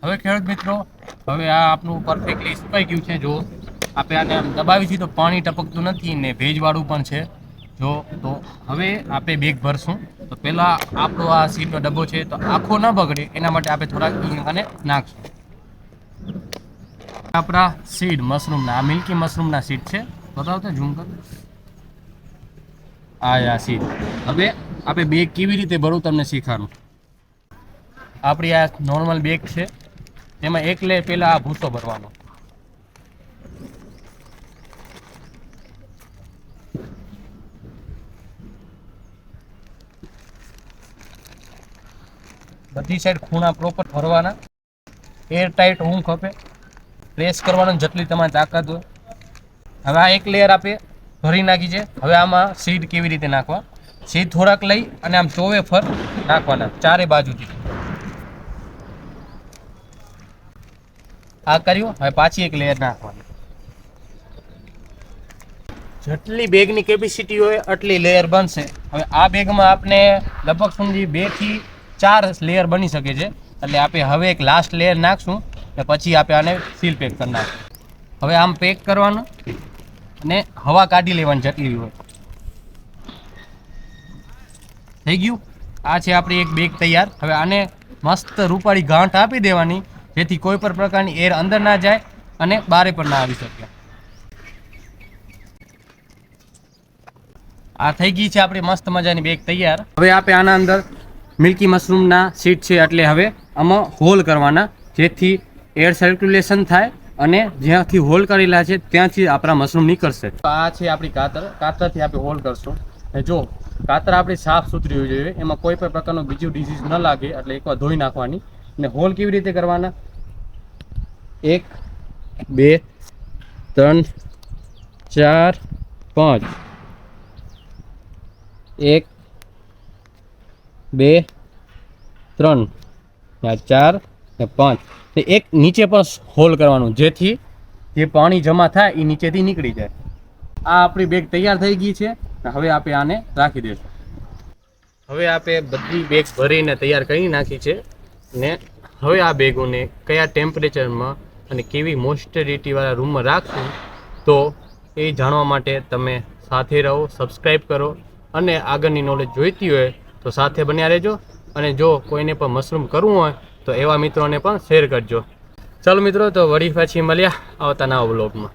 હવે ખેડૂત મિત્રો, હવે આ આપણું પરફેક્ટલી સુકાઈ ગયું છે. જો આપણે આને આમ દબાવી તો પાણી ટપકતું નથી ને ભેજવાળું પણ છે. જો તો હવે આપણે બેગ ભરશું. તો પહેલાં આપણો આ સીડનો ડબ્બો છે તો આખો ન બગડે એના માટે આપણે થોડાક અને નાખશું. આપણા સીડ મશરૂમના, આ મિલ્કી મશરૂમના સીડ છે. બતાવતો ઝૂમ કર. આ સીડ. હવે આપણે બેગ કેવી રીતે ભરવું તમને શીખવાનું. આપણી આ નોર્મલ બેગ છે, એમાં એક લેયર પહેલાં આ ભૂસો ભરવાનો. બધી સાઈડ ખૂણા પ્રોપર ભરવાના. એર ટાઈટ ઊંઘ ખપે, પ્રેસ કરવાનું જેટલી તમારી તાકાત હોય. હવે આ એક લેયર આપણે ભરી નાખી છે. હવે આમાં સીડ કેવી રીતે નાખવા. સીડ થોડાક લઈ અને આમ ચોવે ફર નાખવાના ચારે બાજુથી. આ કર્યું. હવે પાછી એક લેયર નાખવાની. જેટલી બેગની કેપેસિટી હોય એટલી લેયર બનશે. હવે આ બેગમાં આપણે લગભગ સમજી 2 થી 4 લેયર બની શકે છે. એટલે આપણે હવે એક લાસ્ટ લેયર નાખશું ને પછી આપણે આને સીલ પેક કરી નાખશું. હવે આમ પેક કરવાનું અને હવા કાઢી લેવાની જેટલી હોય. થઈ ગયું. આ છે આપણી એક બેગ તૈયાર. હવે આને મસ્ત રૂપાળી ગાંઠ આપી દેવાની, જેથી કોઈ પણ પ્રકારની એર અંદર ના જાય અને બારે પણ ના આવી શકે. આ થઈ ગઈ છે આપણી મસ્ત મજાની બેગ તૈયાર. હવે આપણે આના અંદર મિલ્કી મશરૂમના સીડ છે એટલે હવે આમાં હોલ કરવાના, જેથી એર સર્ક્યુલેશન થાય અને જ્યાંથી હોલ કરેલા છે ત્યાંથી આપણા મશરૂમ નીકળશે. આ છે આપણી કાતર. કાતરથી આપણે હોલ કરશું. જો કાતર આપણી સાફ સુથરી હોવી જોઈએ, એમાં કોઈ પણ પ્રકારનું બીજું ડિઝીઝ ન લાગે એટલે એકવાર ધોઈ નાખવાની. અને હોલ કેવી રીતે કરવાના. 1 2 3 4 5. 1 2 3 4 ને 5. એક નીચે પણ હોલ કરવાનું, જેથી જે પાણી જમા થાય એ નીચેથી નીકળી જાય. આ આપણી બેગ તૈયાર થઈ ગઈ છે. હવે આપણે આને રાખી દઈશું. હવે આપણે બધી બેગ ભરીને તૈયાર કરી નાખી છે ને હવે આ બેગોને કયા ટેમ્પરેચરમાં અને કેવી મોઇસ્ચરિટીવાળા રૂમમાં રાખશું તો એ જાણવા માટે તમે સાથે રહો, સબસ્ક્રાઈબ કરો અને આગળની નોલેજ જોઈતી હોય તો સાથે બન્યા રહેજો. અને જો કોઈને પણ મશરૂમ કરવું હોય તો એવા મિત્રોને પણ શેર કરજો. ચાલો મિત્રો, તો વળી પાછી મળ્યા આવતા નવા બ્લોગમાં.